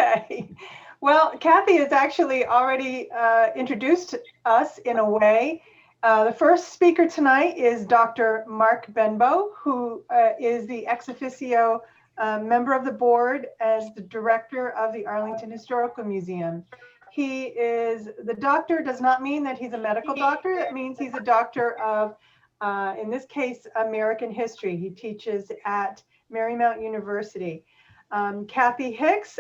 Okay. Well, Kathy has actually already introduced us in a way. The first speaker tonight is Dr. Mark Benbow, who is the ex officio member of the board as the director of the Arlington Historical Museum. He is, the doctor does not mean that he's a medical doctor. That means he's a doctor of, in this case, American history. He teaches at Marymount University. Kathy Hicks,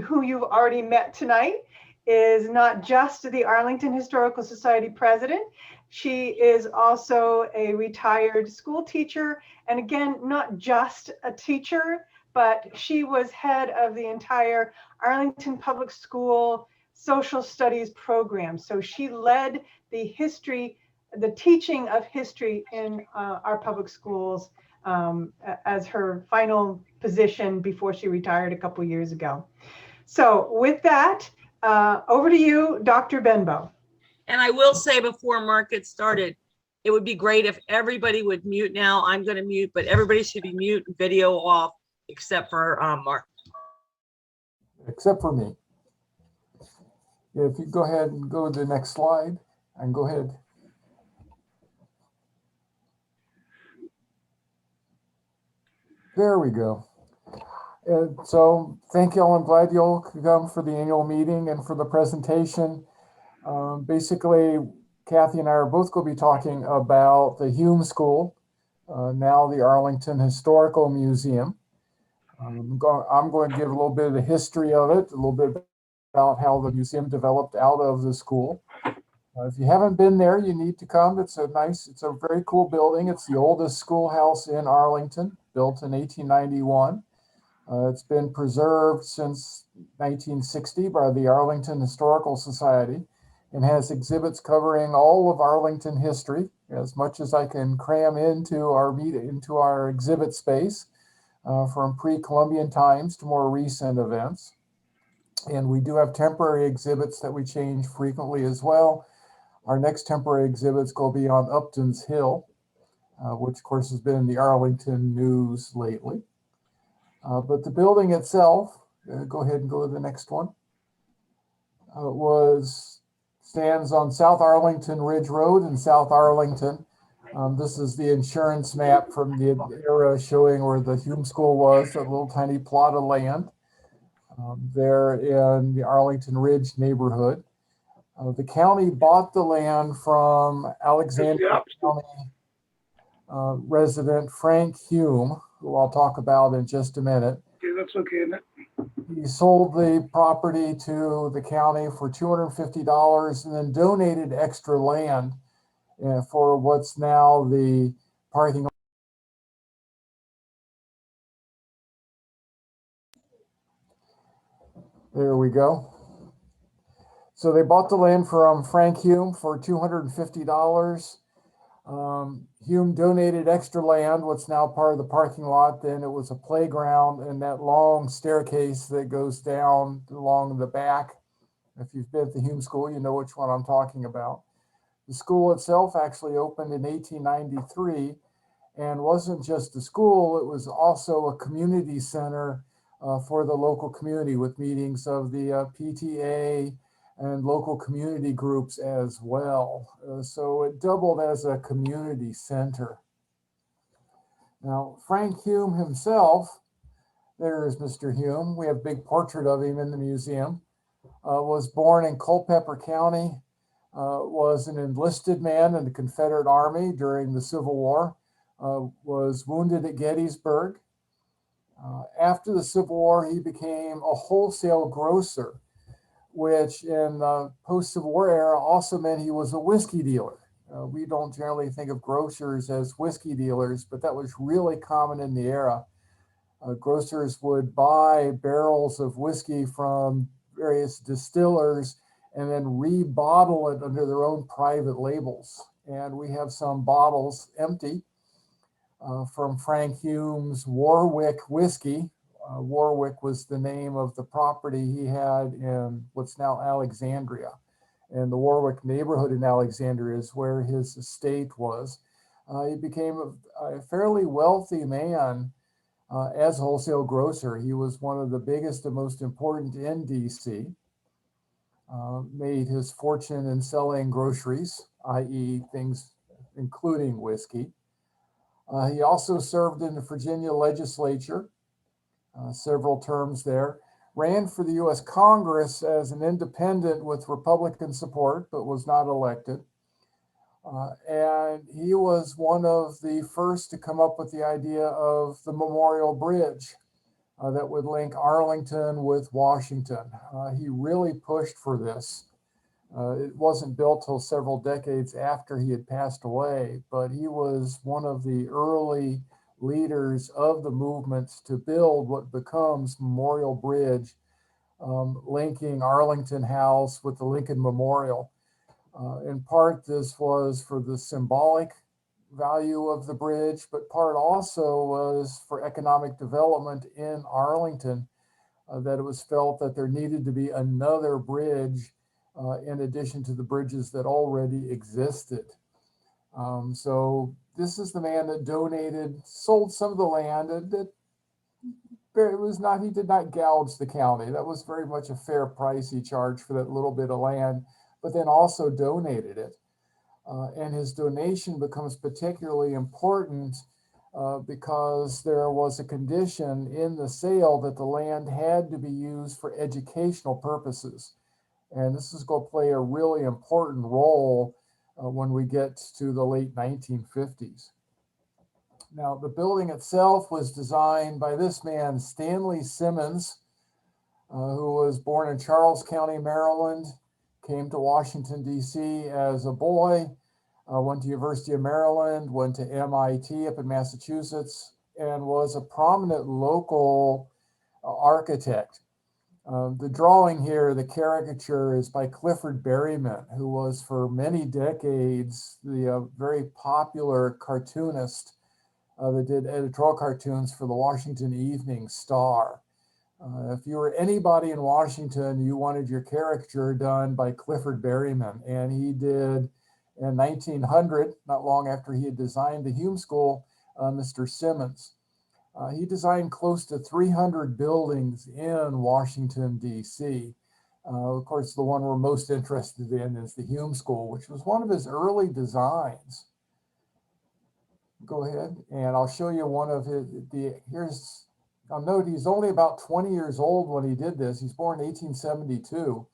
who you've already met tonight, is not just the Arlington Historical Society president. She is also a retired school teacher. And again, not just a teacher, but she was head of the entire Arlington Public School social studies program. So she led the history, the teaching of history in our public schools as her final position before she retired a couple years ago. So with that, over to you, Dr. Benbow. And I will say before Mark gets started, it would be great if everybody would mute now. I'm going to mute, but everybody should be mute, video off, except for Mark. Except for me. If you go ahead and go to the next slide, and go ahead. There we go. And so thank you all. I'm glad you all could come for the annual meeting and for the presentation. Basically, Kathy and I are both going to be talking about the Hume School, now the Arlington Historical Museum. I'm going to give a little bit of the history of it, a little bit about how the museum developed out of the school. If you haven't been there, you need to come. It's a very cool building. It's the oldest schoolhouse in Arlington, built in 1891. It's been preserved since 1960 by the Arlington Historical Society and has exhibits covering all of Arlington history, as much as I can cram into our exhibit space, from pre-Columbian times to more recent events. And we do have temporary exhibits that we change frequently as well. Our next temporary exhibits go beyond Upton's Hill, which of course has been in the Arlington news lately. But the building itself, go ahead and go to the next one, stands on South Arlington Ridge Road in South Arlington. This is the insurance map from the era showing where the Hume School was, a little tiny plot of land there in the Arlington Ridge neighborhood. The county bought the land from Alexandria County resident Frank Hume, who I'll talk about in just a minute. Okay, that's okay, isn't it? He sold the property to the county for $250 and then donated extra land for what's now the parking lot. There we go. So they bought the land from Frank Hume for $250. Hume donated extra land, what's now part of the parking lot. Then it was a playground and that long staircase that goes down along the back. If you've been at the Hume School, you know which one I'm talking about. The school itself actually opened in 1893 and wasn't just a school, it was also a community center for the local community with meetings of the PTA and local community groups as well. So it doubled as a community center. Now, Frank Hume himself, there's Mr. Hume. We have a big portrait of him in the museum. Was born in Culpeper County, was an enlisted man in the Confederate Army during the Civil War, was wounded at Gettysburg. After the Civil War, he became a wholesale grocer, which in the post-Civil War era also meant he was a whiskey dealer. We don't generally think of grocers as whiskey dealers, but that was really common in the era. Grocers would buy barrels of whiskey from various distillers and then rebottle it under their own private labels. And we have some bottles empty from Frank Hume's Warwick whiskey. Warwick was the name of the property he had in what's now Alexandria. And the Warwick neighborhood in Alexandria is where his estate was. He became a fairly wealthy man as a wholesale grocer. He was one of the biggest and most important in DC. Made his fortune in selling groceries, i.e. things including whiskey. He also served in the Virginia legislature, several terms there, ran for the US Congress as an independent with Republican support, but was not elected. And he was one of the first to come up with the idea of the Memorial Bridge that would link Arlington with Washington. He really pushed for this. It wasn't built till several decades after he had passed away, but he was one of the early leaders of the movement to build what becomes Memorial Bridge, linking Arlington House with the Lincoln Memorial. In part, this was for the symbolic value of the bridge, but part also was for economic development in Arlington, that it was felt that there needed to be another bridge in addition to the bridges that already existed. So this is the man that donated, sold some of the land. It was not, he did not gouge the county. That was very much a fair price he charged for that little bit of land, but then also donated it. And his donation becomes particularly important because there was a condition in the sale that the land had to be used for educational purposes. And this is going to play a really important role when we get to the late 1950s. Now, the building itself was designed by this man, Stanley Simmons, who was born in Charles County, Maryland, came to Washington, D.C. as a boy, went to University of Maryland, went to MIT up in Massachusetts, and was a prominent local architect. The drawing here, the caricature, is by Clifford Berryman, who was for many decades the very popular cartoonist that did editorial cartoons for the Washington Evening Star. If you were anybody in Washington, you wanted your caricature done by Clifford Berryman, and he did in 1900, not long after he had designed the Hume School, Mr. Simmons. He designed close to 300 buildings in Washington, D.C. Of course, the one we're most interested in is the Hume School, which was one of his early designs. Go ahead, and I'll show you one of his, I'll note he's only about 20 years old when he did this. He's born in 1872.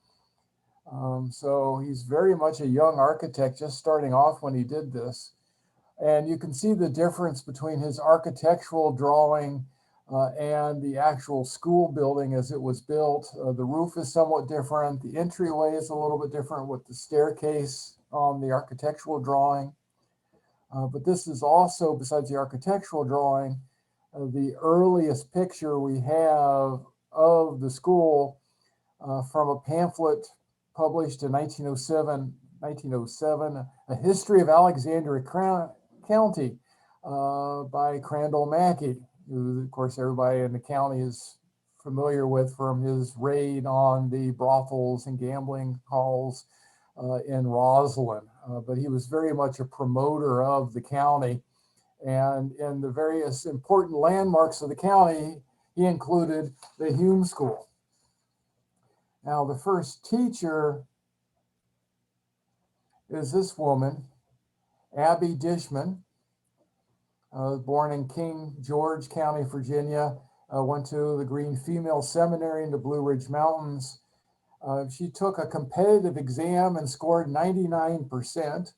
So he's very much a young architect, just starting off when he did this. And you can see the difference between his architectural drawing and the actual school building as it was built. The roof is somewhat different. The entryway is a little bit different with the staircase on the architectural drawing. But this is also, besides the architectural drawing, the earliest picture we have of the school from a pamphlet published in 1907, A History of Alexandria County by Crandall Mackey, who, of course, everybody in the county is familiar with from his raid on the brothels and gambling halls in Roslyn. But he was very much a promoter of the county. And in the various important landmarks of the county, he included the Hume School. Now, the first teacher is this woman, Abby Dishman, born in King George County, Virginia, went to the Green Female Seminary in the Blue Ridge Mountains. She took a competitive exam and scored 99%.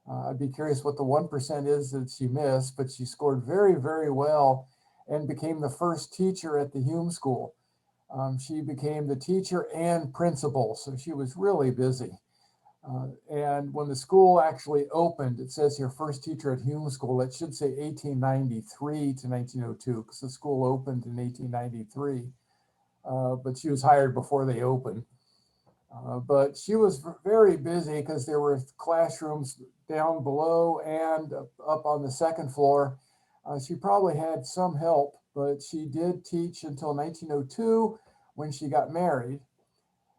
I'd be curious what the 1% is that she missed, but she scored very, very well and became the first teacher at the Hume School. She became the teacher and principal, so she was really busy. And when the school actually opened, it says here, first teacher at Hume School, it should say 1893 to 1902, because the school opened in 1893, but she was hired before they opened. But she was very busy because there were classrooms down below and up on the second floor. She probably had some help, but she did teach until 1902 when she got married.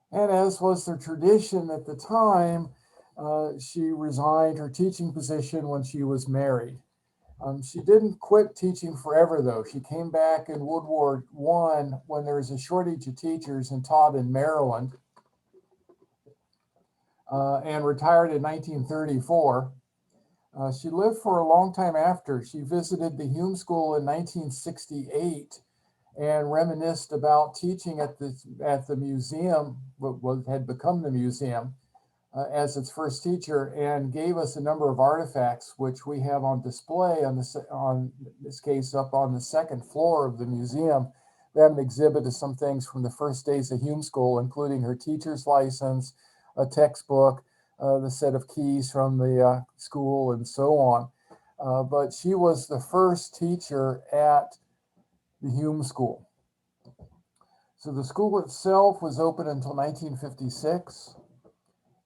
And as was the tradition at the time, she resigned her teaching position when she was married. She didn't quit teaching forever, though. She came back in World War I when there was a shortage of teachers and taught in Maryland, and retired in 1934. She lived for a long time after. She visited the Hume School in 1968 and reminisced about teaching at the museum, what had become the museum, as its first teacher, and gave us a number of artifacts, which we have on display on this case up on the second floor of the museum. We have an exhibit of some things from the first days of Hume School, including her teacher's license, a textbook, the set of keys from the school, and so on. But she was the first teacher at the Hume School. So the school itself was open until 1956.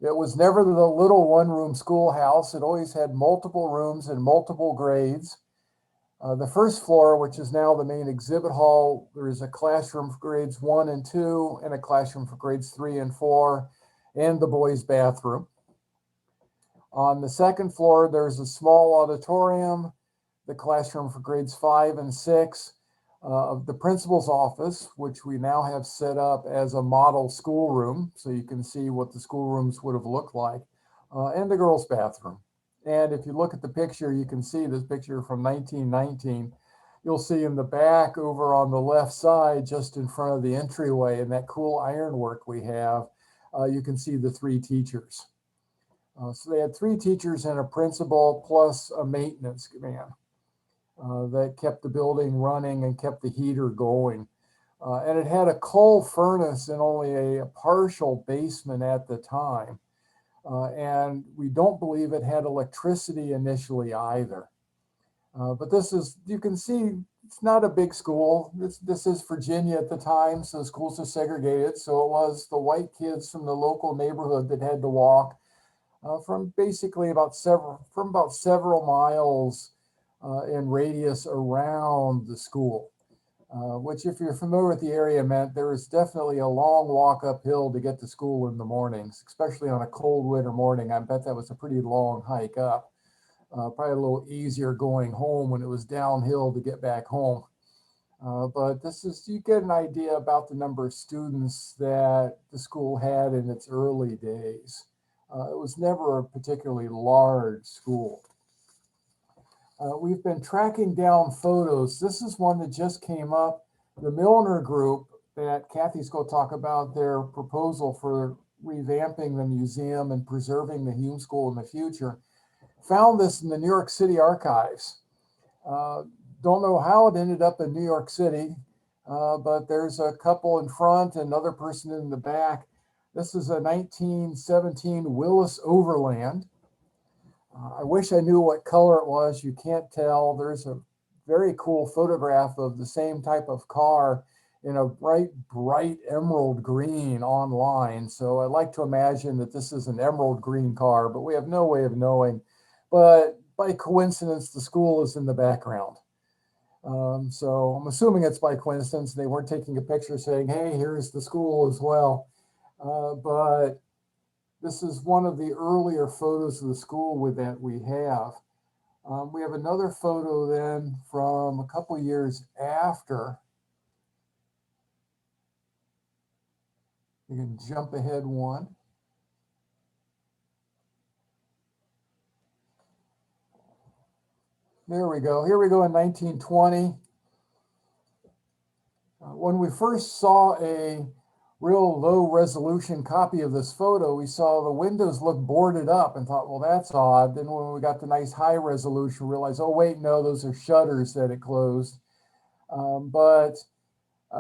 It was never the little one-room schoolhouse. It always had multiple rooms and multiple grades. The first floor, which is now the main exhibit hall, there is a classroom for grades 1 and 2 and a classroom for grades 3 and 4 and the boys' bathroom. On the second floor, there's a small auditorium, the classroom for grades 5 and 6, the principal's office, which we now have set up as a model schoolroom, so you can see what the schoolrooms would have looked like, and the girls' bathroom. And if you look at the picture, you can see this picture from 1919. You'll see in the back over on the left side, just in front of the entryway, and that cool ironwork we have, you can see the 3 teachers. So they had 3 teachers and a principal plus a maintenance man that kept the building running and kept the heater going. And it had a coal furnace and only a partial basement at the time. And we don't believe it had electricity initially either. But this is, you can see, it's not a big school. This is Virginia at the time, so schools are segregated. So it was the white kids from the local neighborhood that had to walk from basically about several miles in radius around the school, which, if you're familiar with the area, meant there was definitely a long walk uphill to get to school in the mornings, especially on a cold winter morning. I bet that was a pretty long hike up. Probably a little easier going home when it was downhill to get back home. But this is, you get an idea about the number of students that the school had in its early days. It was never a particularly large school. We've been tracking down photos. This is one that just came up. The Milner Group, that Kathy's going to talk about their proposal for revamping the museum and preserving the Hume School in the future, found this in the New York City archives. Don't know how it ended up in New York City, but there's a couple in front and another person in the back. This is a 1917 Willis Overland. I wish I knew what color it was. You can't tell. There's a very cool photograph of the same type of car in a bright emerald green online. So I like to imagine that this is an emerald green car, but we have no way of knowing. But by coincidence, the school is in the background. So I'm assuming it's by coincidence. They weren't taking a picture saying, hey, here's the school as well. But this is one of the earlier photos of the school that we have. We have another photo then from a couple years after. You can jump ahead one. There we go. Here we go in 1920. When we first saw a real low resolution copy of this photo, we saw the windows look boarded up and thought, well, that's odd. Then when we got the nice high resolution, we realized, oh, wait, no, those are shutters that it closed. But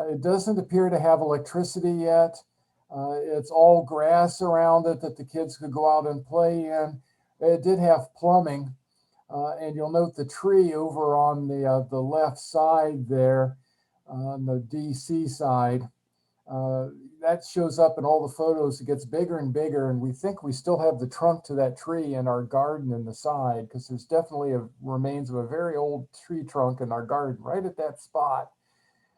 it doesn't appear to have electricity yet. It's all grass around it that the kids could go out and play in. It did have plumbing. And you'll note the tree over on the left side there, on the DC side. That shows up in all the photos. It gets bigger and bigger, and we think we still have the trunk to that tree in our garden in the side, because there's definitely remains of a very old tree trunk in our garden right at that spot.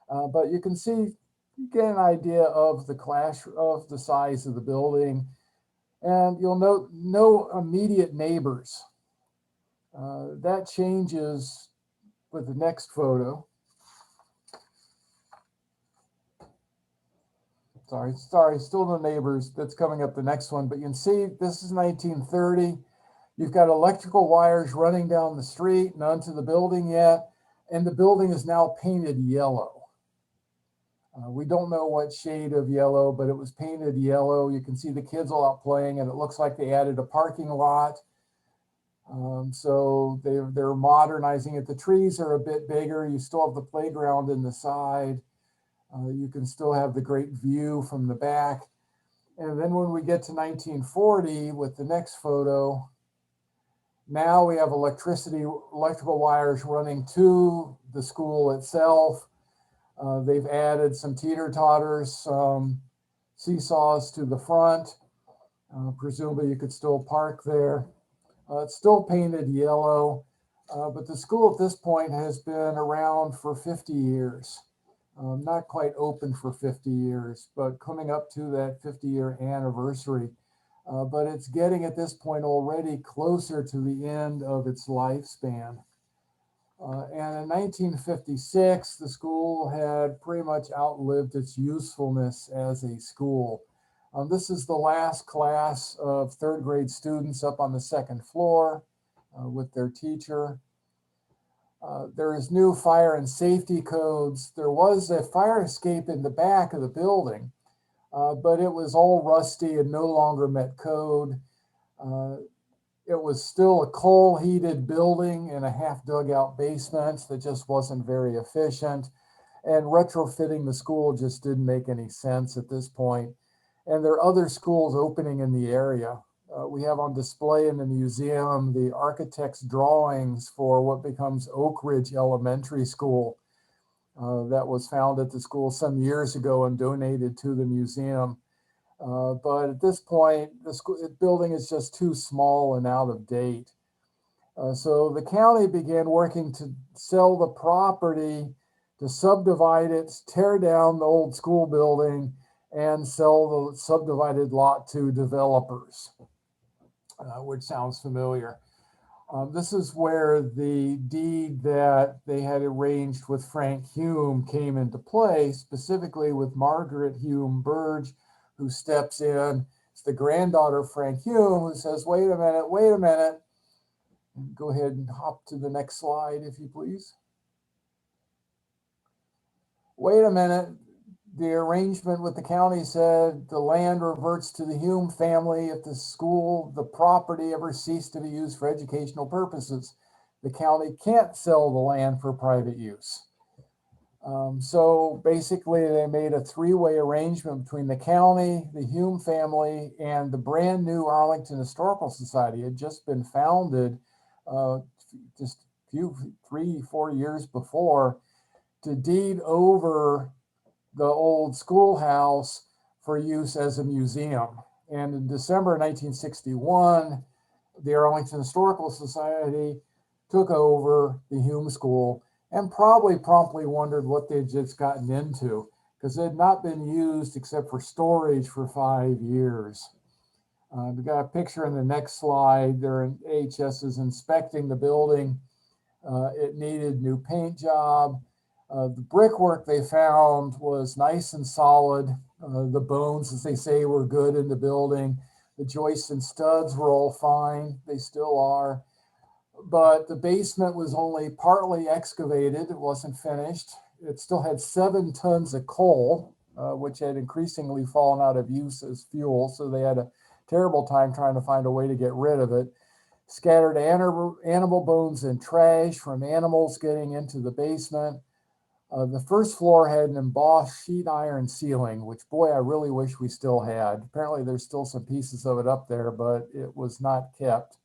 But you can see, you get an idea of the size of the building, and you'll note no immediate neighbors. That changes with the next photo. Sorry, still the neighbors. That's coming up the next one. But you can see this is 1930. You've got electrical wires running down the street, none to the building yet, and the building is now painted yellow. We don't know what shade of yellow, but it was painted yellow. You can see the kids all out playing, and it looks like they added a parking lot. So they're modernizing it. The trees are a bit bigger. You still have the playground in the side. You can still have the great view from the back. And then when we get to 1940 with the next photo, now we have electrical wires running to the school itself. They've added some teeter-totters, some seesaws to the front. Presumably you could still park there. It's still painted yellow, but the school at this point has been around for 50 years. Not quite open for 50 years, but coming up to that 50-year anniversary. But it's getting at this point already closer to the end of its lifespan. And in 1956, the school had pretty much outlived its usefulness as a school. This is the last class of third grade students up on the second floor with their teacher. There is new fire and safety codes. There was a fire escape in the back of the building, but it was all rusty and no longer met code. It was still a coal-heated building in a half dugout basement that just wasn't very efficient. And retrofitting the school just didn't make any sense at this point. And there are other schools opening in the area. We have on display in the museum the architect's drawings for what becomes Oak Ridge Elementary School that was found at the school some years ago and donated to the museum. But at this point, the building is just too small and out of date. So the county began working to sell the property, to subdivide it, tear down the old school building, and sell the subdivided lot to developers, which sounds familiar. This is where the deed that they had arranged with Frank Hume came into play, specifically with Margaret Hume Burge, who steps in. It's the granddaughter of Frank Hume, who says, wait a minute. Go ahead and hop to the next slide, if you please. Wait a minute. The arrangement with the county said the land reverts to the Hume family if the property ever ceased to be used for educational purposes. The county can't sell the land for private use. So basically they made a three-way arrangement between the county, the Hume family, and the brand new Arlington Historical Society. It had just been founded just 3-4 years before to deed over the old schoolhouse for use as a museum. And in December 1961, the Arlington Historical Society took over the Hume School and probably promptly wondered what they'd just gotten into, because it had not been used except for storage for 5 years. We've got a picture in the next slide. There, AHS is inspecting the building. It needed new paint job. The brickwork they found was nice and solid. The bones, as they say, were good in the building. The joists and studs were all fine. They still are. But the basement was only partly excavated. It wasn't finished. It still had 7 tons of coal, which had increasingly fallen out of use as fuel. So they had a terrible time trying to find a way to get rid of it. Scattered animal bones and trash from animals getting into the basement. The first floor had an embossed sheet iron ceiling, which, boy, I really wish we still had. Apparently, there's still some pieces of it up there, but it was not kept.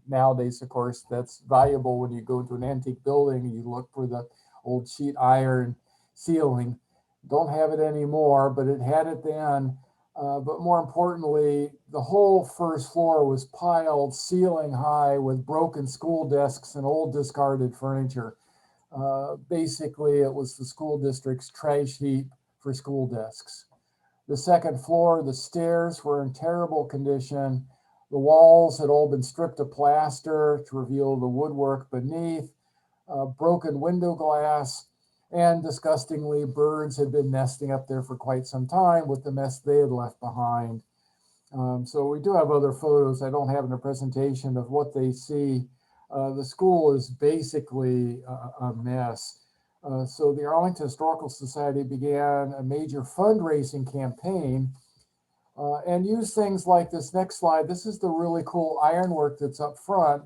Nowadays, of course, that's valuable when you go to an antique building and you look for the old sheet iron ceiling. Don't have it anymore, but it had it then. But more importantly, the whole first floor was piled ceiling high with broken school desks and old discarded furniture. Basically, it was the school district's trash heap for school desks. The second floor, the stairs were in terrible condition. The walls had all been stripped of plaster to reveal the woodwork beneath, broken window glass, and disgustingly, birds had been nesting up there for quite some time with the mess they had left behind. So we do have other photos I don't have in the presentation of what they see. The school is basically a mess. So the Arlington Historical Society began a major fundraising campaign and used things like this next slide. This is the really cool ironwork that's up front,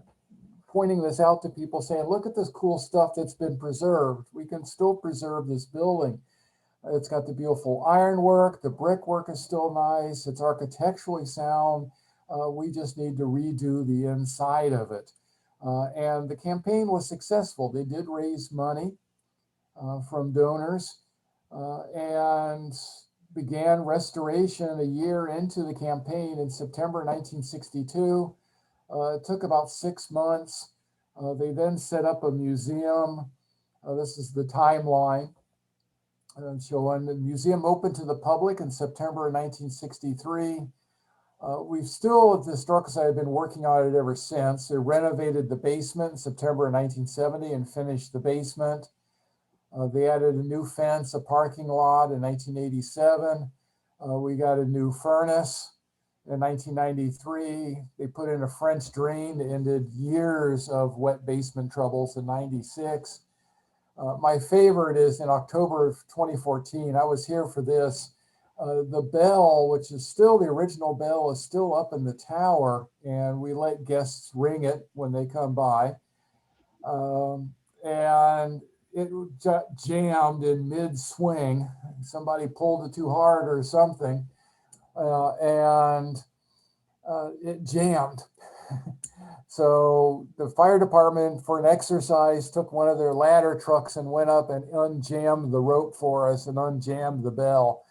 pointing this out to people saying, look at this cool stuff that's been preserved. We can still preserve this building. It's got the beautiful ironwork. The brickwork is still nice. It's architecturally sound. We just need to redo the inside of it. And the campaign was successful. They did raise money from donors and began restoration a year into the campaign in September 1962. It took about 6 months. They then set up a museum. This is the timeline. Showing the museum opened to the public in September 1963. We've still, at the Historical Society, been working on it ever since. They renovated the basement in September 1970 and finished the basement. They added a new fence, a parking lot in 1987. We got a new furnace in 1993. They put in a French drain that ended years of wet basement troubles in 96. My favorite is in October of 2014. I was here for this. The bell, which is still the original bell, is still up in the tower, and we let guests ring it when they come by. And it jammed in mid-swing. Somebody pulled it too hard or something, and it jammed. So the fire department, for an exercise, took one of their ladder trucks and went up and unjammed the rope for us and unjammed the bell.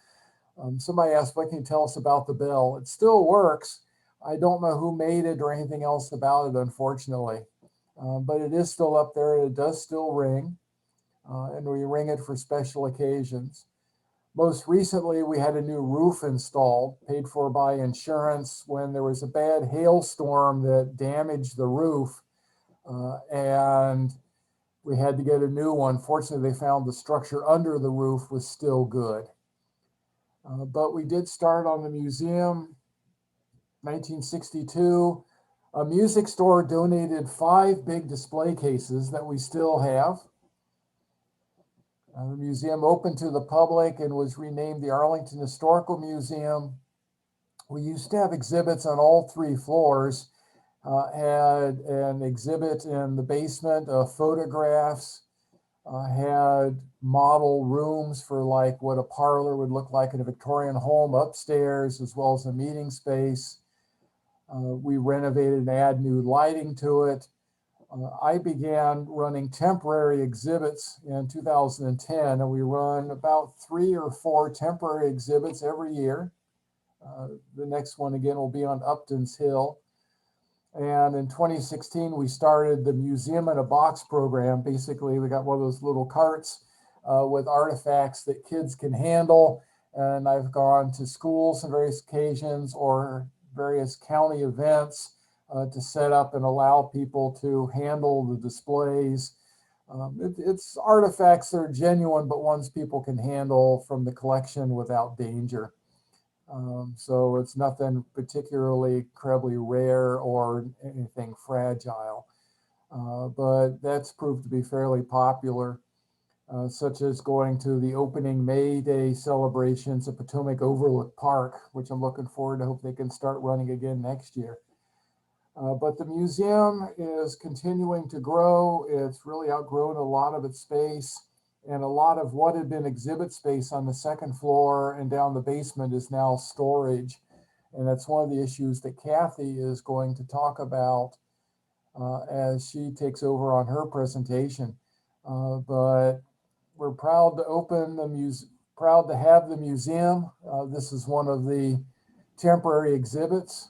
Somebody asked, what can you tell us about the bell? It still works. I don't know who made it or anything else about it, unfortunately. But it is still up there. It does still ring, and we ring it for special occasions. Most recently, we had a new roof installed, paid for by insurance, when there was a bad hailstorm that damaged the roof, and we had to get a new one. Fortunately, they found the structure under the roof was still good. But we did start on the museum, 1962. A music store donated 5 big display cases that we still have. The museum opened to the public and was renamed the Arlington Historical Museum. We used to have exhibits on all 3 floors. Had an exhibit in the basement of photographs, had model rooms for like what a parlor would look like in a Victorian home upstairs, as well as a meeting space. We renovated and added new lighting to it. I began running temporary exhibits in 2010, and we run about 3 or 4 temporary exhibits every year. The next one again will be on Upton's Hill. And in 2016, we started the Museum in a Box program. Basically, we got one of those little carts with artifacts that kids can handle. And I've gone to schools on various occasions or various county events to set up and allow people to handle the displays. It's artifacts that are genuine, but ones people can handle from the collection without danger. So it's nothing particularly incredibly rare or anything fragile. But that's proved to be fairly popular, such as going to the opening May Day celebrations at Potomac Overlook Park, which I'm looking forward to. Hope they can start running again next year. But the museum is continuing to grow. It's really outgrown a lot of its space, and a lot of what had been exhibit space on the 2nd floor and down the basement is now storage. And that's one of the issues that Kathy is going to talk about as she takes over on her presentation. But we're proud to open the museum, proud to have the museum. This is one of the temporary exhibits.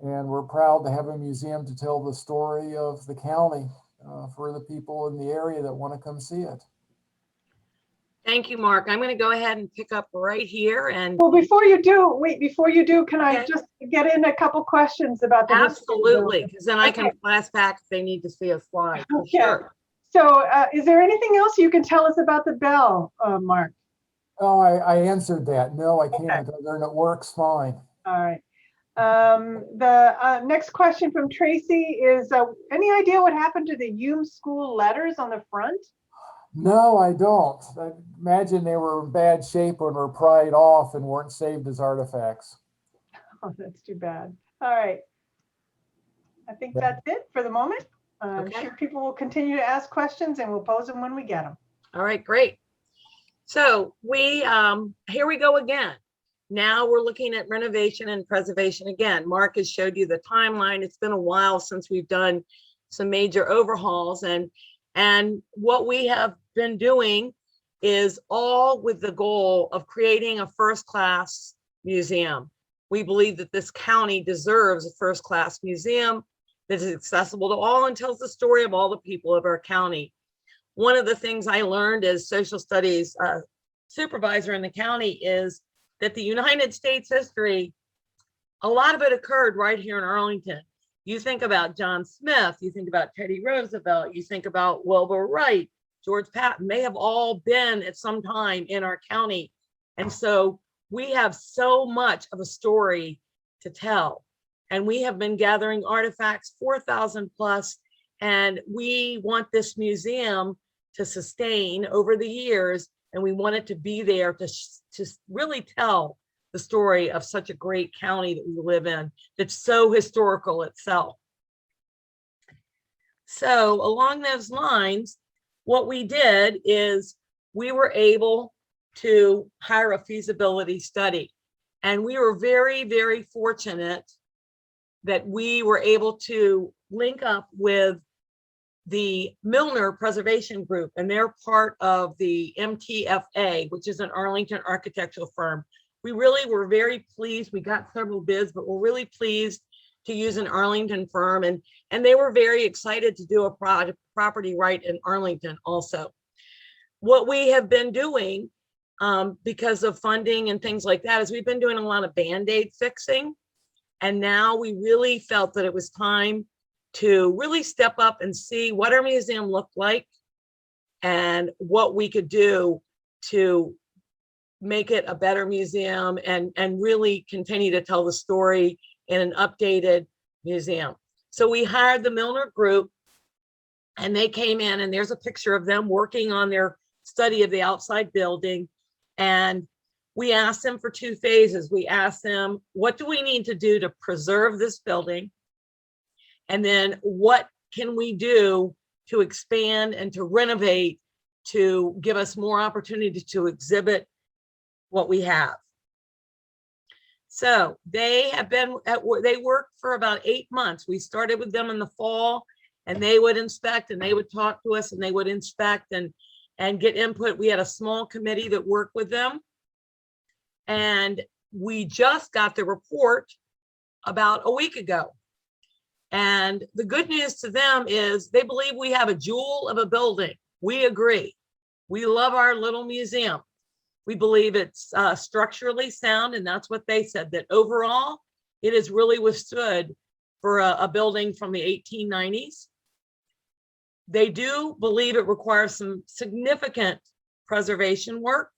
And we're proud to have a museum to tell the story of the county for the people in the area that want to come see it. Thank you, Mark. I'm going to go ahead and pick up right here. And Well, before you do, can I Okay. just get in a couple questions about the history of the Absolutely, building? because then I Okay. can flash back if they need to see a slide, for Okay. sure. So is there anything else you can tell us about the bell, Mark? Oh, I answered that. No, I can't. Okay. And it works fine. All right. The next question from Tracy is, any idea what happened to the Hume School letters on the front? No, I don't. I imagine they were in bad shape and were pried off and weren't saved as artifacts. Oh, that's too bad. All right. I think that's it for the moment. I'm Okay. sure people will continue to ask questions and we'll pose them when we get them. All right, great. So we, here we go again. Now we're looking at renovation and preservation again. Mark has showed you the timeline. It's been a while since we've done some major overhauls, and what we have been doing is all with the goal of creating a first-class museum. We believe that this county deserves a first-class museum that is accessible to all and tells the story of all the people of our county. One of the things I learned as social studies supervisor in the county is that the United States history, a lot of it occurred right here in Arlington. You think about John Smith, you think about Teddy Roosevelt, you think about Wilbur Wright, George Patton, they have all been at some time in our county. And so we have so much of a story to tell. And we have been gathering artifacts, 4,000 plus, and we want this museum to sustain over the years, and we want it to be there to really tell the story of such a great county that we live in that's so historical itself. So along those lines, what we did is we were able to hire a feasibility study, and we were very, very fortunate that we were able to link up with the Milner Preservation Group, and they're part of the MTFA, which is an Arlington architectural firm. We really were very pleased. We got several bids, but we're really pleased to use an Arlington firm, and they were very excited to do a property right in Arlington also. What we have been doing because of funding and things like that is we've been doing a lot of Band-Aid fixing, and now we really felt that it was time to really step up and see what our museum looked like and what we could do to make it a better museum and really continue to tell the story in an updated museum. So we hired the Milner Group, and they came in, and there's a picture of them working on their study of the outside building. And we asked them for two phases. We asked them, what do we need to do to preserve this building? And then what can we do to expand and to renovate to give us more opportunity to exhibit what we have? So they have been at work, they worked for about 8 months. We started with them in the fall, and they would inspect and they would talk to us and they would inspect and get input. We had a small committee that worked with them. And we just got the report about a week ago. And the good news to them is they believe we have a jewel of a building. We agree. We love our little museum. We believe it's structurally sound, and that's what they said, that overall, it has really withstood for a building from the 1890s. They do believe it requires some significant preservation work.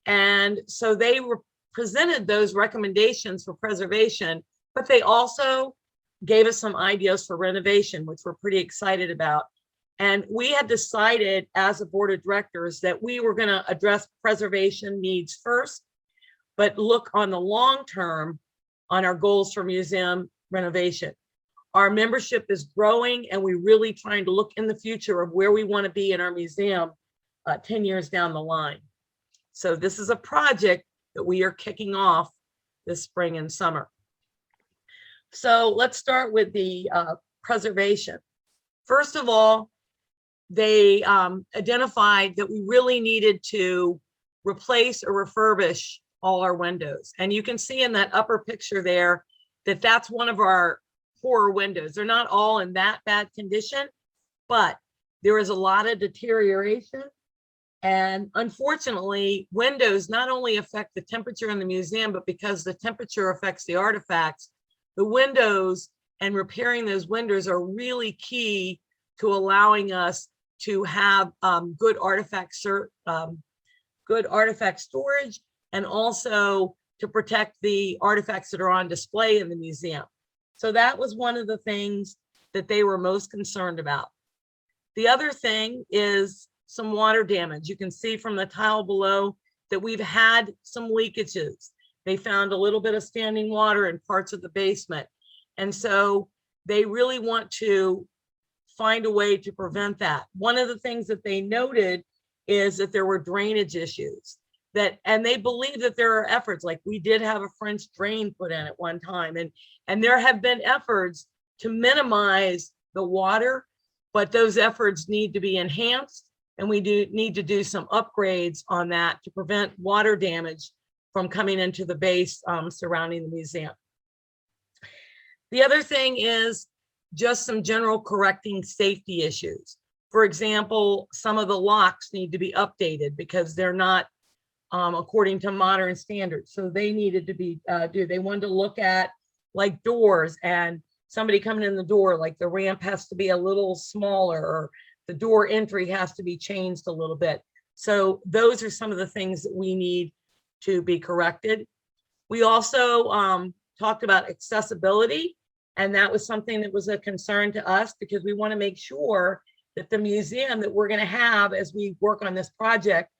And so they presented those recommendations for preservation, but they also gave us some ideas for renovation, which we're pretty excited about. And we had decided as a board of directors that we were going to address preservation needs first, but look on the long term on our goals for museum renovation. Our membership is growing, and we're really trying to look in the future of where we want to be in our museum 10 years down the line. So this is a project that we are kicking off this spring and summer. So let's start with the preservation. First of all, they identified that we really needed to replace or refurbish all our windows. And you can see in that upper picture there that that's one of our poorer windows. They're not all in that bad condition, but there is a lot of deterioration And unfortunately, windows not only affect the temperature in the museum, but because the temperature affects the artifacts, the windows and repairing those windows are really key to allowing us to have good artifact storage, and also to protect the artifacts that are on display in the museum. So that was one of the things that they were most concerned about. The other thing is some water damage. You can see from the tile below that we've had some leakages. They found a little bit of standing water in parts of the basement. And so they really want to find a way to prevent that. One of the things that they noted is that there were drainage issues, and they believe that there are efforts, like we did have a French drain put in at one time, and there have been efforts to minimize the water, but those efforts need to be enhanced, and we do need to do some upgrades on that to prevent water damage from coming into the base surrounding the museum. The other thing is just some general correcting safety issues. For example, some of the locks need to be updated because they're not according to modern standards. So they needed to be, they wanted to look at like doors, and somebody coming in the door, like the ramp has to be a little smaller, or the door entry has to be changed a little bit. So those are some of the things that we need to be corrected. We also talked about accessibility, and that was something that was a concern to us because we want to make sure that the museum that we're going to have as we work on this project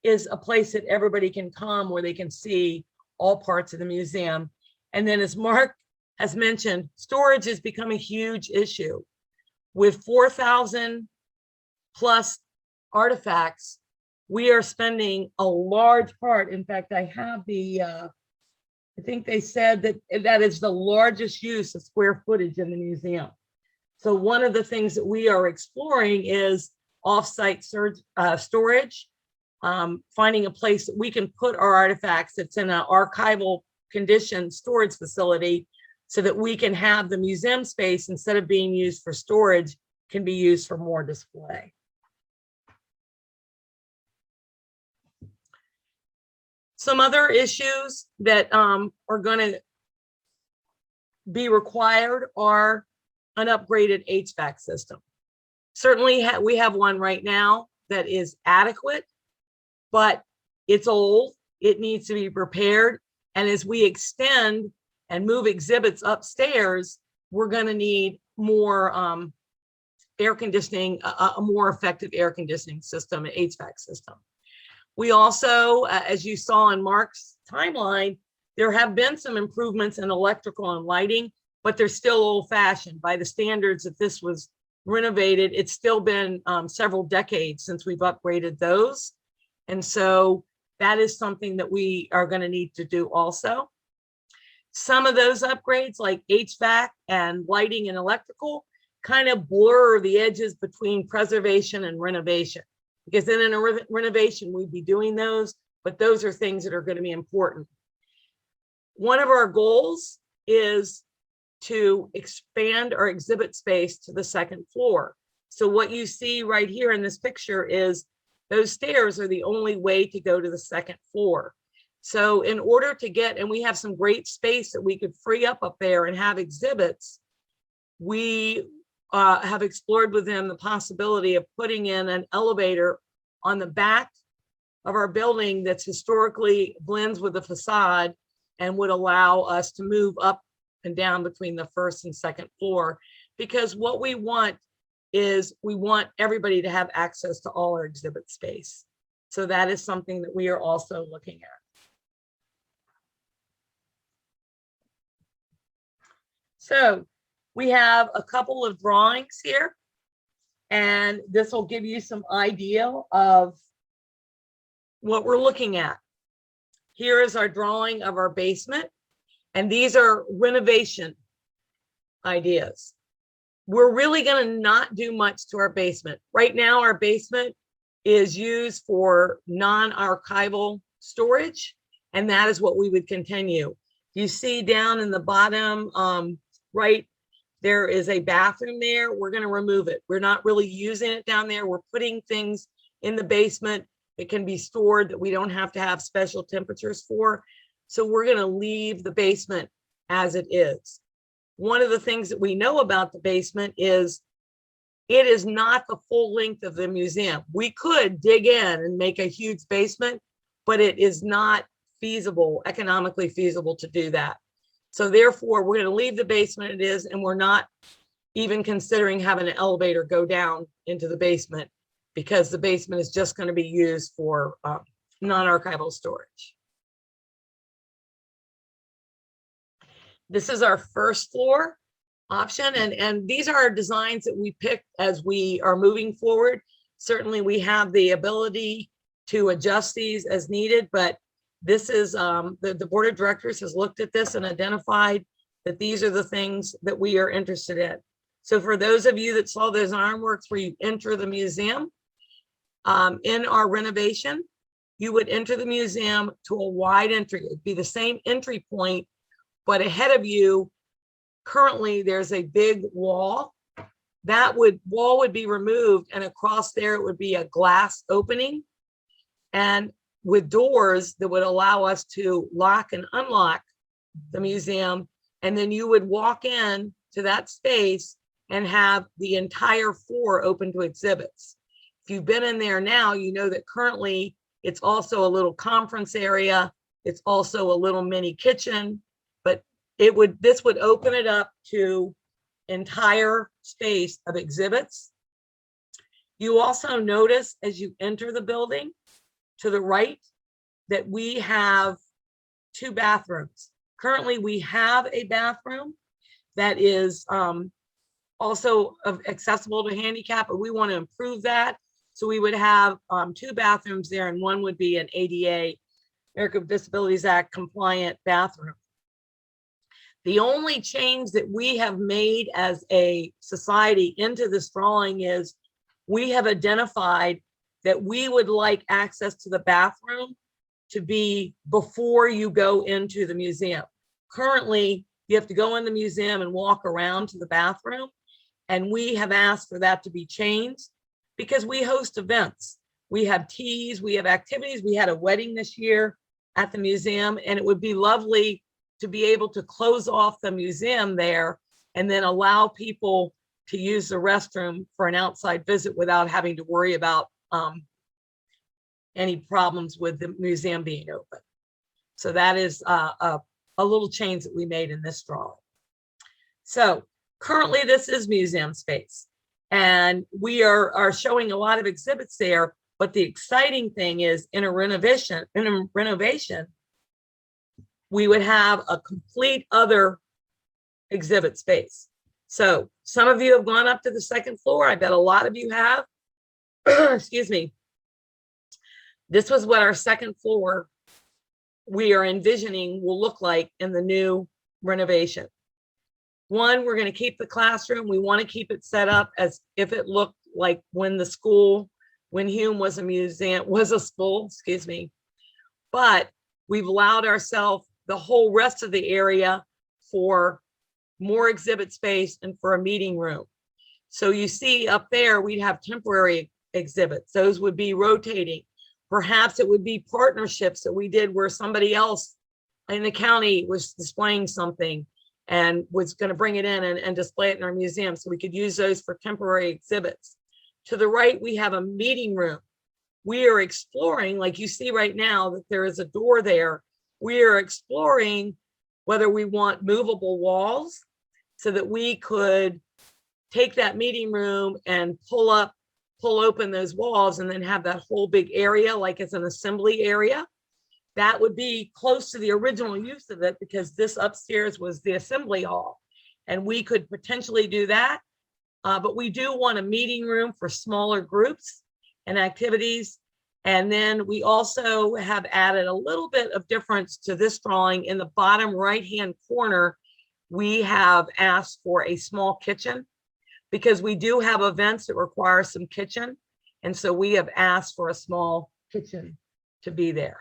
is a place that everybody can come, where they can see all parts of the museum. And then, as Mark has mentioned, storage has become a huge issue. With 4,000 plus artifacts, we are spending a large part. In fact, I have the, I think they said that that is the largest use of square footage in the museum. So one of the things that we are exploring is offsite storage, finding a place that we can put our artifacts that's in an archival condition storage facility, so that we can have the museum space, instead of being used for storage, can be used for more display. Some other issues that are going to be required are an upgraded HVAC system. Certainly we have one right now that is adequate, but it's old, it needs to be repaired. And as we extend and move exhibits upstairs, we're going to need more air conditioning, a more effective air conditioning system, an HVAC system. We also, as you saw in Mark's timeline, there have been some improvements in electrical and lighting, but they're still old-fashioned. By the standards that this was renovated, it's still been several decades since we've upgraded those. And so that is something that we are going to need to do also. Some of those upgrades, like HVAC and lighting and electrical, kind of blur the edges between preservation and renovation, because then in a renovation, we'd be doing those, but those are things that are going to be important. One of our goals is to expand our exhibit space to the second floor. So what you see right here in this picture is those stairs are the only way to go to the second floor. So in order to get, and we have some great space that we could free up there and have exhibits, we have explored with them the possibility of putting in an elevator on the back of our building that's historically blends with the facade and would allow us to move up and down between the first and second floor. Because what we want is we want everybody to have access to all our exhibit space. So that is something that we are also looking at. So we have a couple of drawings here, and this will give you some idea of what we're looking at. Here is our drawing of our basement, and these are renovation ideas. We're really going to not do much to our basement. Right now, our basement is used for non-archival storage, and that is what we would continue. You see down in the bottom right, there is a bathroom there. We're going to remove it. We're not really using it down there. We're putting things in the basement It can be stored that we don't have to have special temperatures for. So we're going to leave the basement as it is. One of the things that we know about the basement is it is not the full length of the museum. We could dig in and make a huge basement, but it is not feasible, economically feasible to do that. So therefore, we're going to leave the basement it is, and we're not even considering having an elevator go down into the basement, because the basement is just going to be used for non-archival storage. This is our first floor option, and these are our designs that we picked as we are moving forward. Certainly we have the ability to adjust these as needed, but this is the board of directors has looked at this and identified that these are the things that we are interested in. So for those of you that saw those ironworks where you enter the museum, in our renovation, you would enter the museum to a wide entry. It'd be the same entry point, but ahead of you, currently there's a big wall. That wall would be removed, and across there it would be a glass opening, and with doors that would allow us to lock and unlock the museum. And then you would walk in to that space and have the entire floor open to exhibits. If you've been in there now, you know that currently it's also a little conference area. It's also a little mini kitchen, but this would open it up to entire space of exhibits. You also notice as you enter the building to the right that we have 2 bathrooms. Currently, we have a bathroom that is also accessible to handicap, but we want to improve that. So we would have 2 bathrooms there, and one would be an ADA, American with Disabilities Act compliant bathroom. The only change that we have made as a society into this drawing is we have identified that we would like access to the bathroom to be before you go into the museum. Currently, you have to go in the museum and walk around to the bathroom. And we have asked for that to be changed because we host events. We have teas, we have activities. We had a wedding this year at the museum, and it would be lovely to be able to close off the museum there and then allow people to use the restroom for an outside visit without having to worry about any problems with the museum being open. So that is a little change that we made in this drawing. So currently this is museum space, and we are showing a lot of exhibits there, but the exciting thing is in a renovation, we would have a complete other exhibit space. So some of you have gone up to the 2nd floor. I bet a lot of you have. Excuse me. This was what our 2nd floor we are envisioning will look like in the new renovation. One, we're going to keep the classroom. We want to keep it set up as if it looked like when Hume was a school, excuse me. But we've allowed ourselves the whole rest of the area for more exhibit space and for a meeting room. So you see up there, we'd have temporary exhibits. Those would be rotating. Perhaps it would be partnerships that we did where somebody else in the county was displaying something and was going to bring it in and display it in our museum. So we could use those for temporary exhibits. To the right, we have a meeting room. We are exploring, like you see right now, that there is a door there. We are exploring whether we want movable walls so that we could take that meeting room and pull open those walls and then have that whole big area like it's an assembly area. That would be close to the original use of it because this upstairs was the assembly hall, and we could potentially do that. But we do want a meeting room for smaller groups and activities. And then we also have added a little bit of difference to this drawing. In the bottom right-hand corner, we have asked for a small kitchen because we do have events that require some kitchen. And so we have asked for a small kitchen to be there.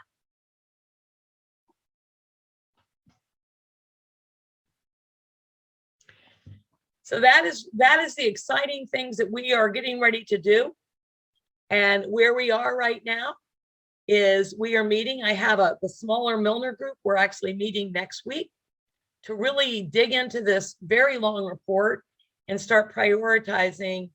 So that is the exciting things that we are getting ready to do. And where we are right now is we are meeting. I have the smaller Milner group. We're actually meeting next week to really dig into this very long report and start prioritizing.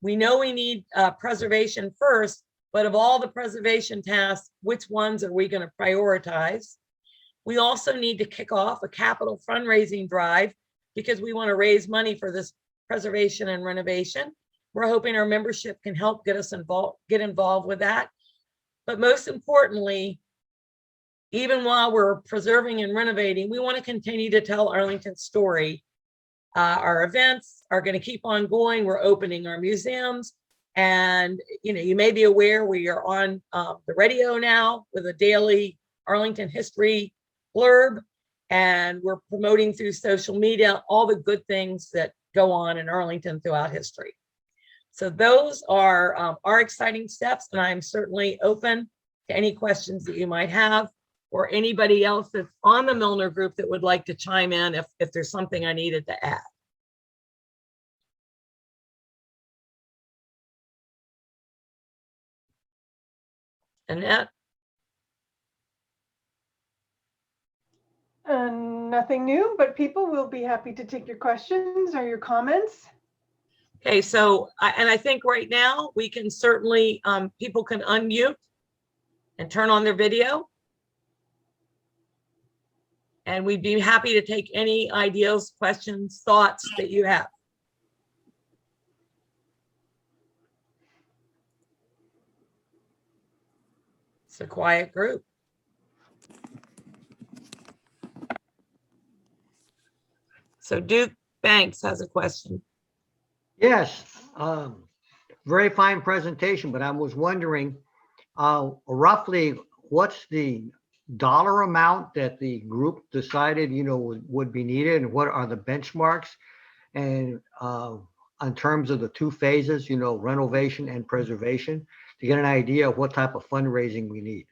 We know we need preservation first, but of all the preservation tasks, which ones are we going to prioritize? We also need to kick off a capital fundraising drive because we want to raise money for this preservation and renovation. We're hoping our membership can help get us involved, get involved with that. But most importantly, even while we're preserving and renovating, we want to continue to tell Arlington's story. Our events are going to keep on going. We're opening our museums. And, you know, you may be aware we are on the radio now with a daily Arlington history blurb. And we're promoting through social media all the good things that go on in Arlington throughout history. So those are our exciting steps. And I'm certainly open to any questions that you might have, or anybody else that's on the Milner group that would like to chime in if there's something I needed to add. Annette? Nothing new, but people will be happy to take your questions or your comments. Okay, so, I think right now we can certainly, people can unmute and turn on their video. And we'd be happy to take any ideas, questions, thoughts that you have. It's a quiet group. So Duke Banks has a question. Yes, very fine presentation, but I was wondering roughly what's the dollar amount that the group decided, you know, would be needed, and what are the benchmarks? And in terms of the two phases, you know, renovation and preservation, to get an idea of what type of fundraising we need.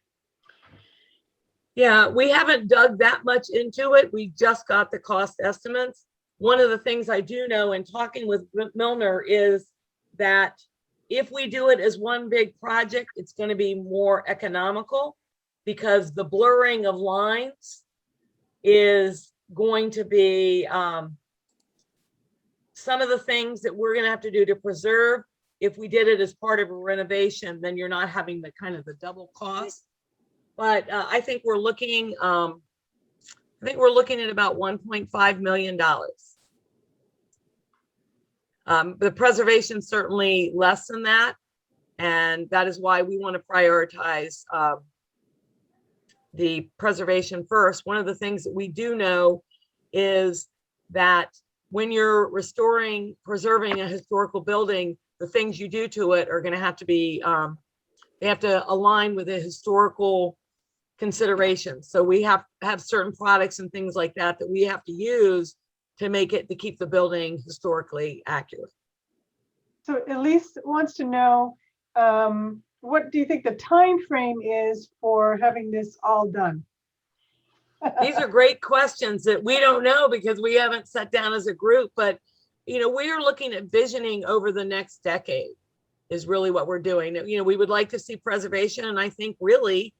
Yeah, we haven't dug that much into it. We just got the cost estimates. One of the things I do know in talking with Milner is that if we do it as one big project, it's going to be more economical because the blurring of lines is going to be some of the things that we're going to have to do to preserve. If we did it as part of a renovation, then you're not having the kind of the double cost. But I think we're looking, at about $1.5 million. The preservation certainly less than that. And that is why we want to prioritize the preservation first. One of the things that we do know is that when you're restoring, preserving a historical building, the things you do to it are going to have to be, they have to align with the historical considerations. So we have certain products and things like that that we have to use to make it, to keep the building historically accurate. So Elise wants to know, what do you think the time frame is for having this all done? These are great questions that we don't know because we haven't sat down as a group, but you know, we are looking at visioning over the next decade is really what we're doing. You know, we would like to see preservation, and I think really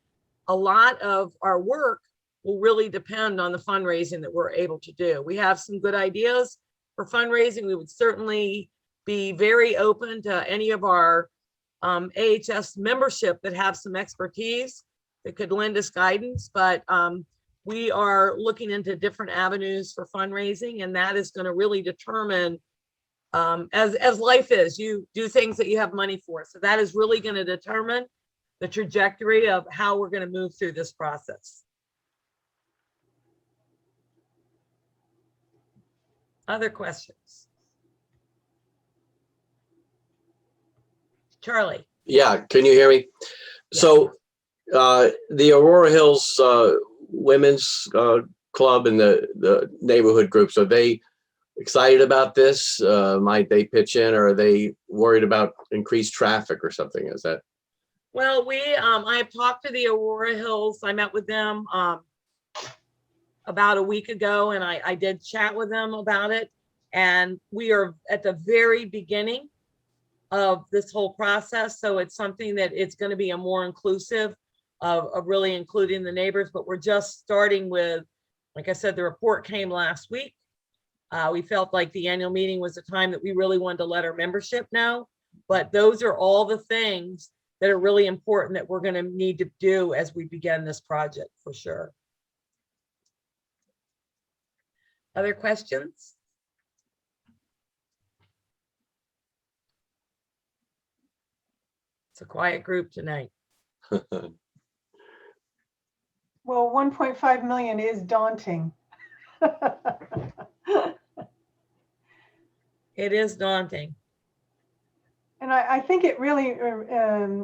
a lot of our work will really depend on the fundraising that we're able to do. We have some good ideas for fundraising. We would certainly be very open to any of our AHS membership that have some expertise that could lend us guidance, but we are looking into different avenues for fundraising, and that is going to really determine, as life is, you do things that you have money for. So that is really going to determine the trajectory of how we're going to move through this process. Other questions? Charlie. Yeah, can you hear me? Yeah. So the Aurora Hills Women's Club and the neighborhood groups, are they excited about this? Might they pitch in, or are they worried about increased traffic or something? Is that? Well, I have talked to the Aurora Hills. I met with them about a week ago, and I did chat with them about it. And we are at the very beginning of this whole process. So it's something that it's going to be a more inclusive of really including the neighbors, but we're just starting with, like I said, the report came last week. We felt like the annual meeting was a time that we really wanted to let our membership know, but those are all the things that are really important that we're going to need to do as we begin this project for sure. Other questions? It's a quiet group tonight. Well, 1.5 million is daunting. It is daunting. And I think it really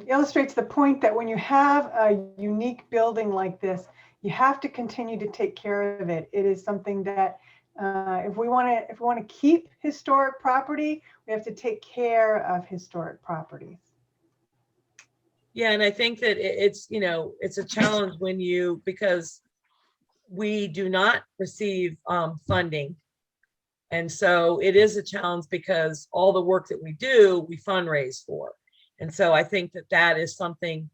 illustrates the point that when you have a unique building like this, you have to continue to take care of it. It is something that if we want to keep historic property, we have to take care of historic properties. Yeah, and I think that it's, you know, it's a challenge when you, because we do not receive funding. And so it is a challenge because all the work that we do, we fundraise for. And so I think that that is something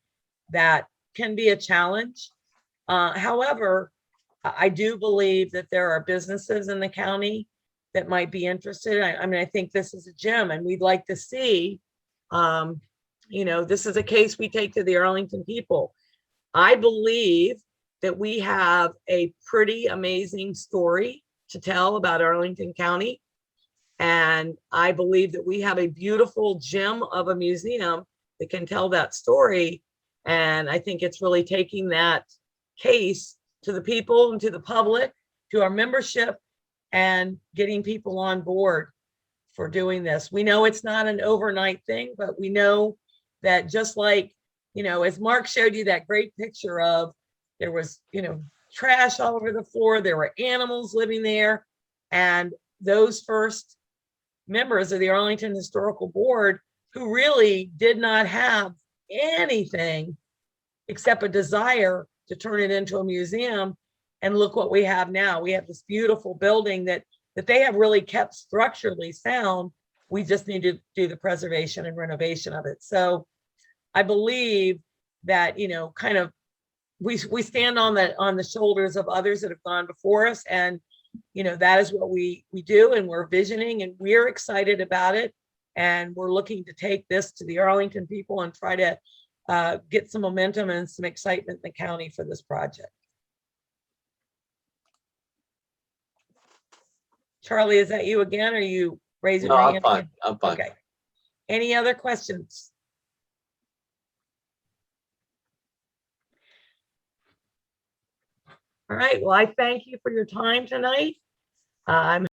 that can be a challenge. However, I do believe that there are businesses in the county that might be interested. I mean, I think this is a gem and we'd like to see, you know, this is a case we take to the Arlington people. I believe that we have a pretty amazing story to tell about Arlington County. And I believe that we have a beautiful gem of a museum that can tell that story. And I think it's really taking that case to the people and to the public, to our membership, and getting people on board for doing this. We know it's not an overnight thing, but we know that just like, you know, as Mark showed you that great picture of, there was, you know, trash all over the floor, there were animals living there, and those first members of the Arlington Historical Board who really did not have anything except a desire to turn it into a museum. And look what we have now. We have this beautiful building that they have really kept structurally sound. We just need to do the preservation and renovation of it. So I believe that, you know, kind of we stand on the shoulders of others that have gone before us, and you know, that is what we do, and we're visioning and we're excited about it, and we're looking to take this to the Arlington people and try to get some momentum and some excitement in the county for this project. Charlie, is that you again? Or are you raising No, your I'm hand? fine. I'm fine. Okay. Any other questions? All right. Well, I thank you for your time tonight. I'm